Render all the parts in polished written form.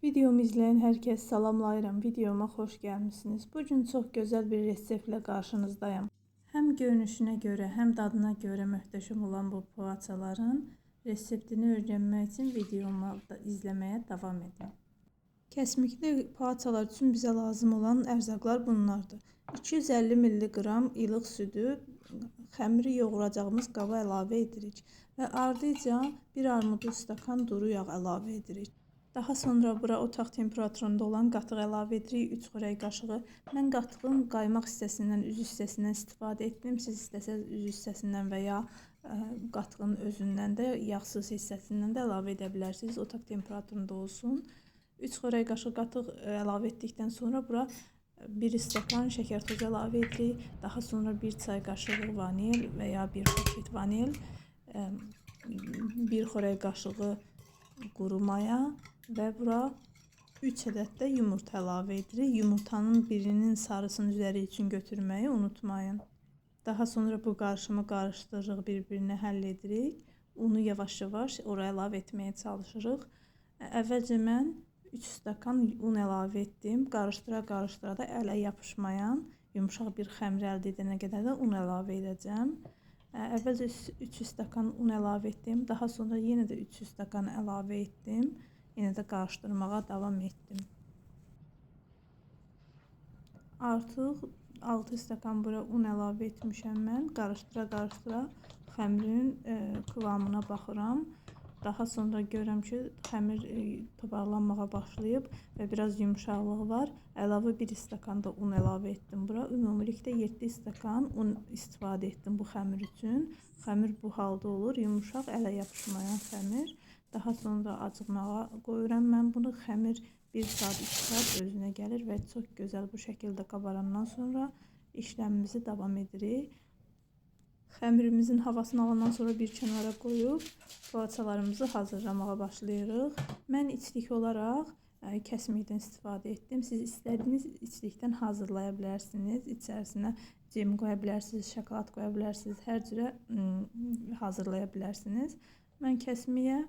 Videomu izleyen herkes salamlayıram. Videoma xoş gəlmisiniz. Bugün çox gözəl bir reseptlə qarşınızdayım. Həm görünüşünə görə, həm dadına görə möhtəşəm olan bu poğaçaların reseptini öyrənmək üçün videomu da izləməyə davam edin. Kəsmikli poğaçalar üçün bizə lazım olan ərzaqlar bunlardır. 250 mg ilıq südü xəmiri yoğuracağımız qaba əlavə edirik və ardıca bir armudlu stakan duru yağ əlavə edirik. Daha sonra bura otaq temperaturunda olan qatıq əlavə edirik, 3 xörək qaşığı. Mən qatığın qaymaq hissəsindən, üz hissəsindən istifadə etdim. Siz istəsəz üz hissəsindən və ya qatığın özündən də, yağsız hissəsindən də əlavə edə bilərsiniz. Otaq temperaturunda olsun. 3 xörək qaşığı qatıq əlavə etdikdən sonra bura 1 stəkan şəkər tozu əlavə edirik. Daha sonra 1 çay qaşığı vanil və ya 1 paket vanil, 1 xörək qaşığı quru maya və bura 3 ədəd də yumurta əlavə edirik. Yumurtanın birinin sarısını üzəri üçün götürməyi unutmayın. Daha sonra bu qarışımı qarışdırırıq, bir-birinə həll edirik. Unu yavaş-yavaş oraya əlavə etməyə çalışırıq. Əvvəlcə mən 3 stakan un əlavə etdim. Qarışdıra-qarışdıra da ələ yapışmayan yumuşaq bir xəmir əldə edənə qədər də un əlavə edəcəm. Əvvəlcə 300 stakan un əlavə etdim. Daha sonra yenə də 300 stakan əlavə etdim. Yenə də qarışdırmağa davam etdim. Artıq 6 stakan bura un əlavə etmişəm mən. Qarışdıra-qarışdıra xəmirin kıvamına baxıram. Daha sonra görürəm ki, xəmir toparlanmağa başlayıb və biraz yumuşaqlığı var. Əlavə 1 stakan da un əlavə etdim bura. Ümumilikdə 7 stakan un istifadə etdim bu xəmir üçün. Xəmir bu halda olur, yumuşaq, ələ yapışmayan xəmir. Daha sonra acımağa qoyuram mən bunu. Xəmir 1 saat, 2 saat özünə gəlir və çox gözəl bu şəkildə qabarandan sonra işləmimizi davam edirik. Xəmirimizin havasını alandan sonra bir kənara qoyub poğaçalarımızı hazırlamağa başlayırıq. Mən içlik olaraq kəsmikdən istifadə etdim. Siz istədiyiniz içlikdən hazırlaya bilərsiniz. İçərisinə cem qoya bilərsiniz, şokolad qoya bilərsiniz. Hər cürə hazırlaya bilərsiniz. Mən kəsmiyə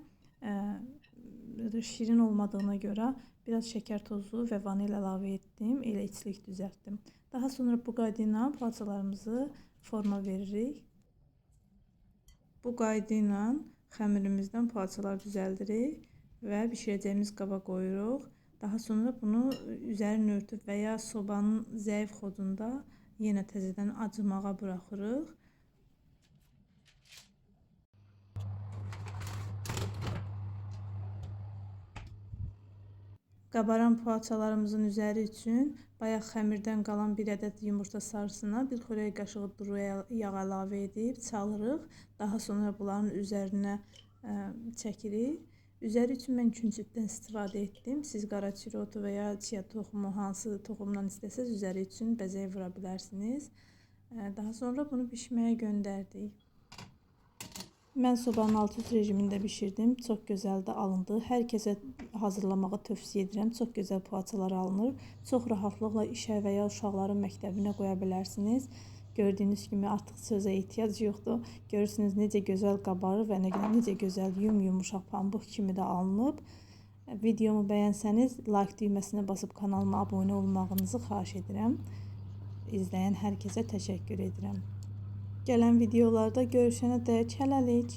şirin olmadığına görə biraz şəkər tozu və vanil əlavə etdim. Elə içlik düzəltdim. Daha sonra bu qayda ilə poğaçalarımızı forma veririk. Bu qayda ilə xəmirimizdən poğaçalar düzəldirik və bişirəcəyimiz qaba qoyuruq. Daha sonra bunu üzərini örtüb və ya sobanın zəif xodunda yenə təzədən acımağa buraxırıq. Qabaran poğaçalarımızın üzəri üçün bayaq xəmirdən qalan 1 ədəd yumurta sarısına 1 xörək qaşığı duru yağ əlavə edib çalırıq. Daha sonra bunların üzərinə çəkirik. Üzəri üçün mən küncütdən istifadə etdim. Siz qara çirotu və ya chia toxumu, hansı toxumdan istəsəz üzəri üçün bəzək vura bilərsiniz. Daha sonra bunu bişməyə göndərdik. Mən sobanın alt üst rejimində bişirdim. Çox gözəl də alındı. Hər kəsə hazırlamağı tövsiyə edirəm. Çox gözəl poğaçalar alınır. Çox rahatlıqla işə və ya uşaqların məktəbinə qoya bilərsiniz. Gördüyünüz kimi artıq sözə ehtiyac yoxdur. Görürsünüz necə gözəl qabarır və necə gözəl yumuşaq pambıq kimi də alınıb. Videomu bəyənsəniz like düyməsinə basıb kanalıma abunə olmağınızı xahiş edirəm. İzləyən hər kəsə təşəkkür edirəm. Gələn videolarda görüşənə dək hələlik.